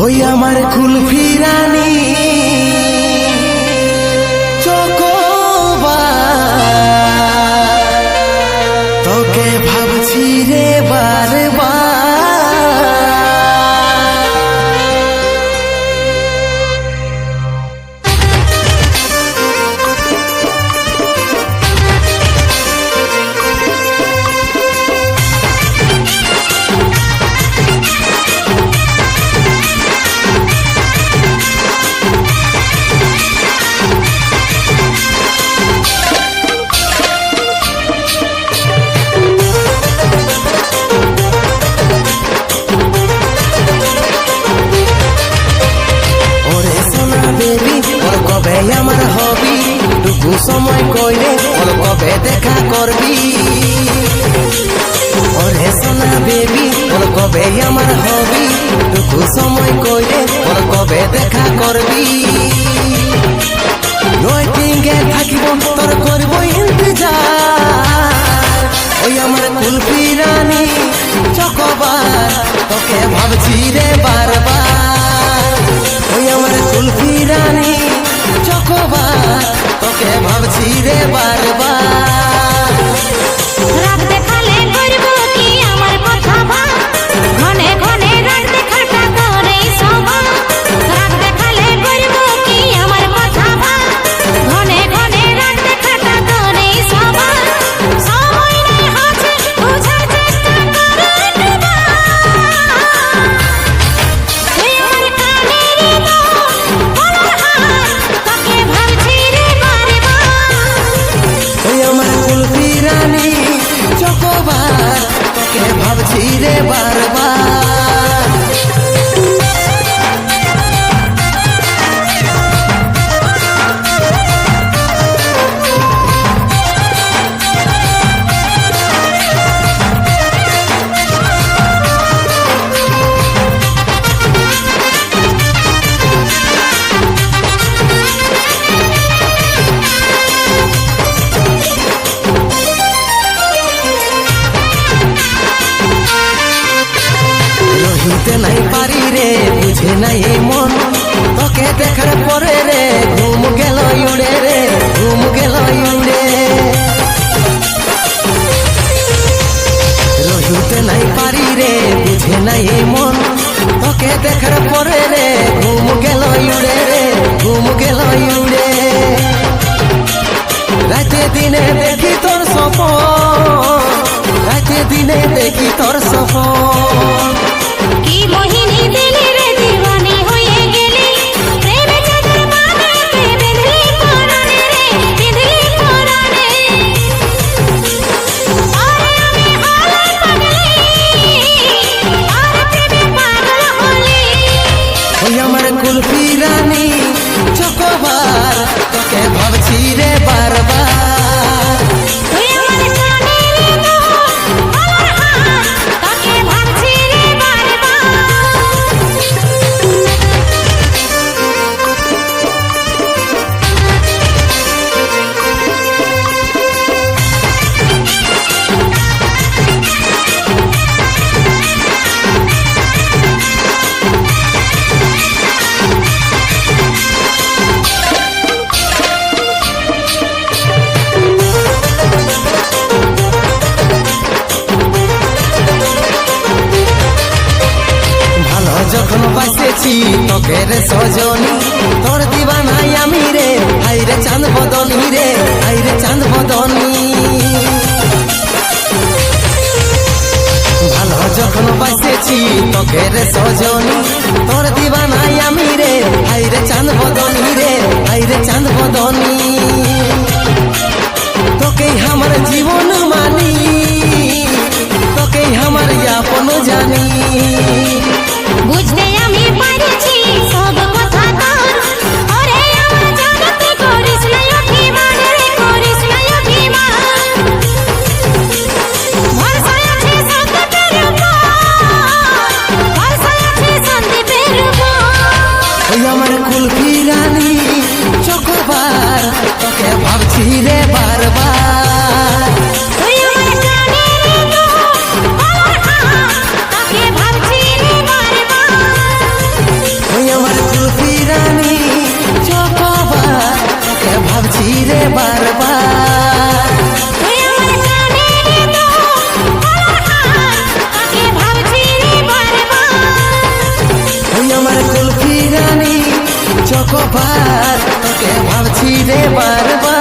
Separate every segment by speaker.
Speaker 1: ওই আমার কুলফি রানী চকোবার, তোকে ভাবছি রে বারবার। আমার হবি টুকু সময় কইলে ওর কবে দেখা করবি, ওরে সোনা বেবি ওর কবে আমার হবি টুকু সময় কইলে ওর কবে দেখা করবি। ওয়েটিংয়ে থাকিব তোর করব ইন্তজার, ওই আমার কুলফি রানী চকোবার, তোকে ভাবছি রে বারবার। ওই আমার কুলফি রানী চকোবার, তোকে ভাবছি রে বারবার।
Speaker 2: রাত দেখালে করব কি আমার কথা ভাব, ঘনে ঘনে রাত দেখাটা করে সবা। রাত দেখালে করব কি আমার কথা ভাব, ঘনে ঘনে রাত দেখাটা করে সবা। সময় নাই হাতে বুঝার চেষ্টা করে ডুবা, তুই আমার কানের বলার হার, তোকে ভাবছি রে বারবার।
Speaker 1: ওই আমার কুলফি রানী চকোবার, তোকে ভাবছি রে বারবার। রহিতে নাই পারি রে বুঝে নাই এই মন, তোকে দেখার পরে রে ঘুম গেল উড়ে রে, ঘুম গেল উড়ে। রহিতে নাই পারি রে বুঝে নাই এই মন, তোকে দেখার পরে রে ঘুম গেল উড়ে রে, ঘুম গেল উড়ে। রাতে দিনে দেখি তোর স্বপন, রাতে দিনে দেখি তোর স্বপন।
Speaker 2: কি মোহিনী দিলি রে দিওয়ানি হয়ে গেলি, প্রেমে চাঁদের বাঁধে বেঁধলি পরাণে রে, বেঁধলি পরাণে। আরে আমি হলাম পাগলি, আর প্রেমে পাগল হলি।
Speaker 1: ওই আমার কুলফি রানী চকোবার, তোকে ভাবছি রে বারবার।
Speaker 2: তুই আমার কানের বলার হার, তোকে ভাবছি রে বারবার।
Speaker 1: ভালো যখন বাসেছি তোকে রে সজনী, তোর দিবানাই আমি রে, হাই রে চাঁদ বদনী রে, হাই রে চাঁদ বদনী। ভালো যখন বাসেছি তোকে রে সজনী, তোর দিবানাই আমি রে, হাই রে চাঁদ বদনী রে, হাই রে চাঁদ বদনী। তোকেই আমার জীবন মানি, তোকেই আমার আপন জানি।
Speaker 2: বুঝতে আমি পারছি সব কথা তোর, ওরে আমার জগতে করিস না অভিমান রে, করিস না অভিমান। ভরসা আছে সত্যের উপর, ভরসা আছে সন্দীপের উপর।
Speaker 1: ওই আমার কুলফি রানী চকোবার, তোকে ভাবছি রে বারবার।
Speaker 2: তুই আমার কানের বলার হার, তোকে ভাবছি রে বারবার।
Speaker 1: রে বারবার
Speaker 2: তুই আমার কানের দুল গলার হার তোকে ভাবছি রে বারবার
Speaker 1: ওই আমার কুলফি রানী চকোবার তোকে ভাবছি রে বারবার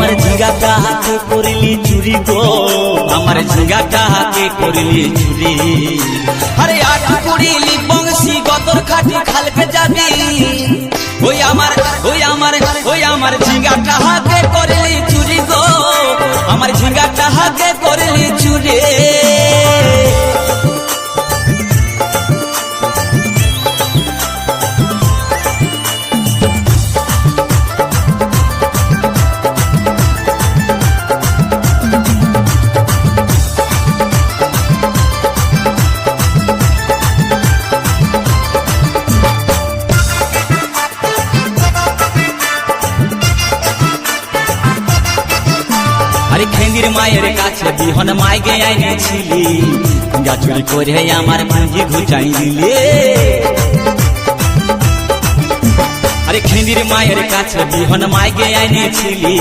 Speaker 3: আমার ঝিঙ্গাটা হাতে করিলি চুরি গো, আমার ঝিঙ্গাটা হাতে করিলি চুরি। আরে আট করিলি বংশী গতর খাটি খালকে যাবি, ওই আমার ওই আমার ওই আমার ঝিঙ্গাটা হাতে করিলি চুরি গো, আমার ঝিঙ্গাটা হাতে করিলি চুরি। আরে খেন্দির মায়ের কাছে বিহন মাইগে আইনেছিলি, গা চুরি করে আমার পুঁজি ঘুচাই দিলে। আরে খেন্দির মায়ের কাছে বিহন মাইগে আইনেছিলি,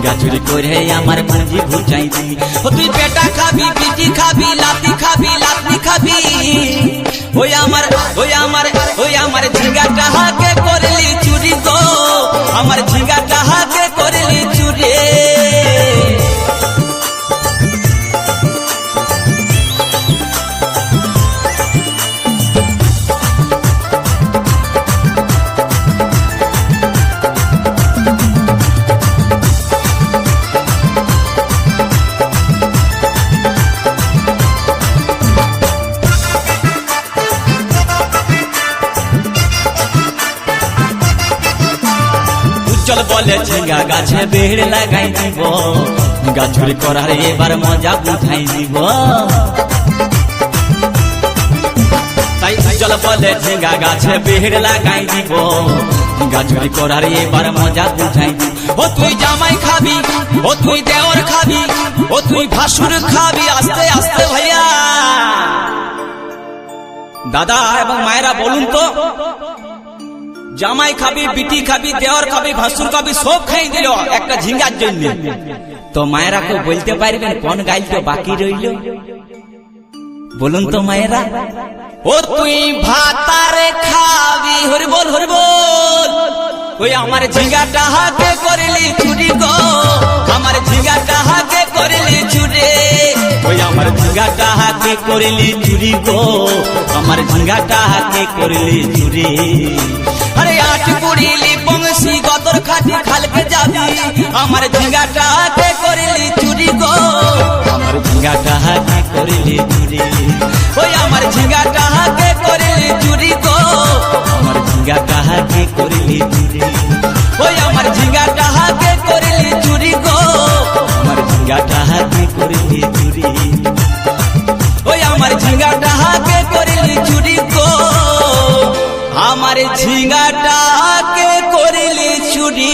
Speaker 3: গা চুরি করে আমার পুঁজি ঘুচাই দিলি। ও তুই পেটা খাবি, পিটি খাবি, লাতি খাবি, লাতি খাবি, ওই আমার ওই আমার ওই আমার ঝিঙ্গাটা হাতে করলি চুরি গো, আমার ঝিঙ্গাটা হাতে করলি চুরি। চল বলে ঝিঙ্গা গাছে বেড় লাগাই দিব, গা চুরি করার এবার মজা বুঝাই দিব। তাই চল বলে ঝিঙ্গা গাছে বেড় লাগাই দিব, গা চুরি করার এবার মজা বুঝাই দিব। ও তুই জামাই খাবি, ও তুই দেওর খাবি, ও তুই ভাসুর খাবি, আস্তে আস্তে ভাইয়া। দাদা এবং মায়েরা বলুন তো, জামাই খাবি, বিটি খাবি, দেওয়ার খাবি, ভাসুর খাবি, সব খাই দিল একটা ঝিঙ্গার জন্য। তো মায়েরা কেউ বলতে পারবেন কোন গাইলটা বাকি রইল? বলুন তো মায়েরা। ও তুই ভাতারে খাবি, হরি বল হরি বল, ওই আমার ঝিঙ্গাটা হাতে করলি চুরি গো, আমার ঝিঙ্গাটা হাতে করলি চুরি। ওই আমার ঝিঙ্গাটা হাতে করলি চুরি গো, আমার ঝিঙ্গাটা হাতে করলি চুরি। আরে আট করিলি বংশী গতর খাটি খালকে যাবি, আমার ঝিঙ্গাটা হাতে করলি চুরি গো, আমার ঝিঙ্গাটা হাতে করলি চুরি। ওই আমার ঝিঙ্গাটা হাতে করলি চুরি গো, আমার ঝিঙ্গাটা হাতে করলি চুরি। ওই আমার ঝিঙ্গাটা হাতে করলি চুরি গো, আমার ঝিঙ্গাটা হাতে করলি চুরি। ওই আমার ঝিঙ্গাটা হাতে করলি চুরি গো, আমার ঝিঙ্গাটা হাতে করলি চুরি।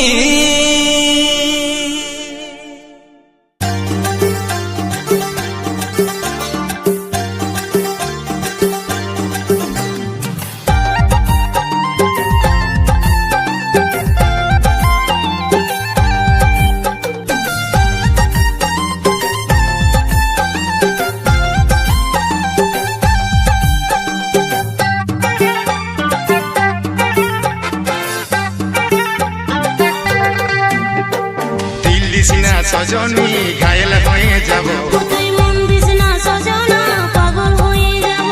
Speaker 4: সজনী ঘায়েল হয়ে যাব,
Speaker 2: তুই মন দিস না সজনা পাগল হয়ে যাব,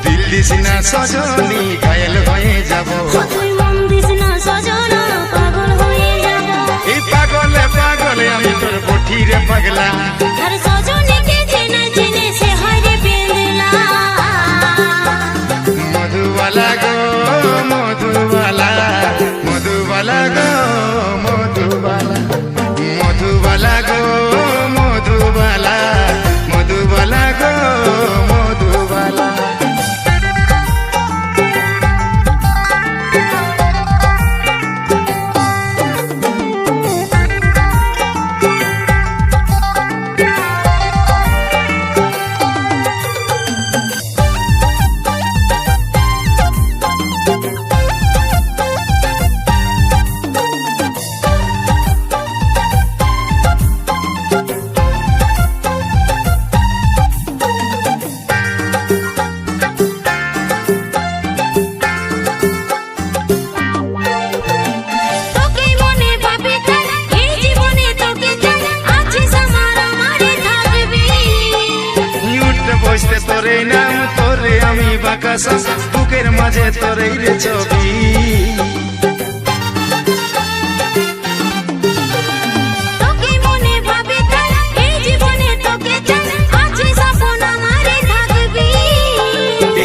Speaker 4: দিল দিস না সজনী ঘায়েল হয়ে যাব,
Speaker 2: তুই মন দিস না সজনা পাগল হয়ে যাব।
Speaker 4: এই পাগলে পাগলে আমি তোর বঠিরে পাগলা,
Speaker 2: আর সজনীকে চেনে চেনে সে হয় রে বেদলা।
Speaker 4: মধুবালা গো মধুবালা, মধুবালা গো মধুবালা, মধুবালা গো মধুবালা, মধুবালা গো মধুবালা। কসম বুকের মাঝে তোর এই রে ছবি
Speaker 2: তোকে মনে ভাবি তাই এই জীবনে তোকে চাই আছে স্বপ্ন আমারে থাকবি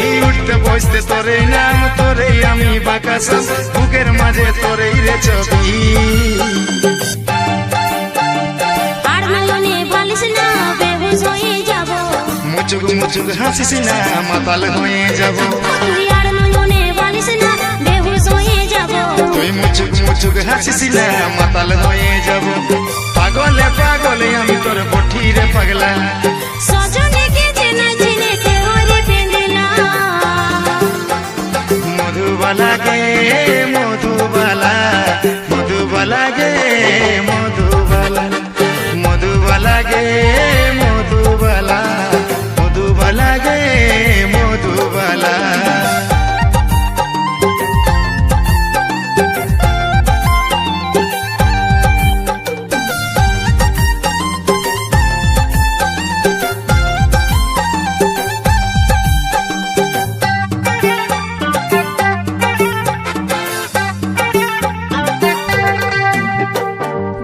Speaker 4: এই উঠতে বসতে তোরে নাম তোরে আমি বাকাসম বুকের মাঝে তোর এই রে ছবি
Speaker 2: আর নয়নে বালিশ না বেহুশ হয়ে যাব
Speaker 4: মুচুক মুচুক হাসিস না মাতাল হয়ে যাব
Speaker 2: তুই আর নয়নে বালিশ না বেহুশ হয়ে যাব
Speaker 4: তুই মুচুক মুচুক হাসিস না মাতাল হয়ে যাব পাগলে পাগলে আমি তোর বঠি রে পাগলা
Speaker 2: সজনে কে চেনা চিনে সে হরে পেন্দিলা
Speaker 4: মধুবালা গে মধুবালা মধুবালা গে মধুবালা মধুবালা গে মধুবালা মধুবালা গে মধুবালা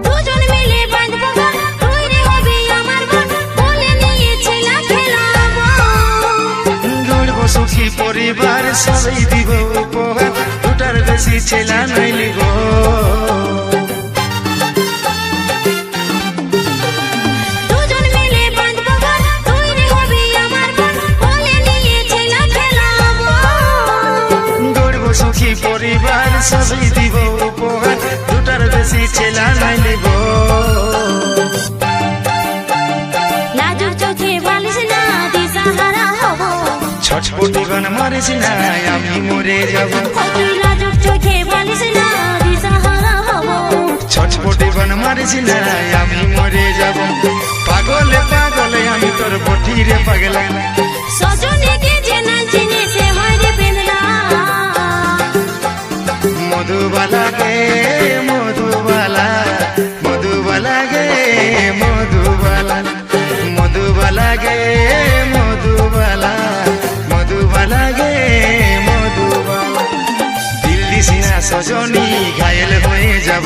Speaker 2: দুজন মিলে বাঁধবো গান, তুই রে হবি আমার বোন, বলে নিয়েছিলাম খেলাবো।
Speaker 4: গড়ব সুখী পরিবার সবাই দিব উপহার দুটার বেশি ছেলা নাই লিব
Speaker 2: দুজন মিলে বাঁধবো গান, তুই রে হবি আমার বোন, বলে নিয়েছিলাম খেলাবো।
Speaker 4: গড়ব সুখী পরিবার সবাই দিব উপহার দুটার বেশি ছেলা নাই লিব
Speaker 2: লাজুক চোখে বালিশ না দিশাহারা হব।
Speaker 4: ছটপটি গান মারিস না আমি মরে যাব
Speaker 2: তুই লাজুক চোখে বালিশ না দিশাহারা হব।
Speaker 4: ছটপটি গান মারিস না আমি মরে যাব পাগলে পাগলে আমি তোর বঠি রে পাগলা
Speaker 2: সজনে কে চেনা চিনে সে হরে পেন্দিলা
Speaker 4: মধুবালা গে মধুবালা মধুবালা গে মধুবালা মধুবালা গে মধুবালা মধুবালা গে মধুবালা দিল্লি সিনা সজনী ঘায়েল হয়ে যাব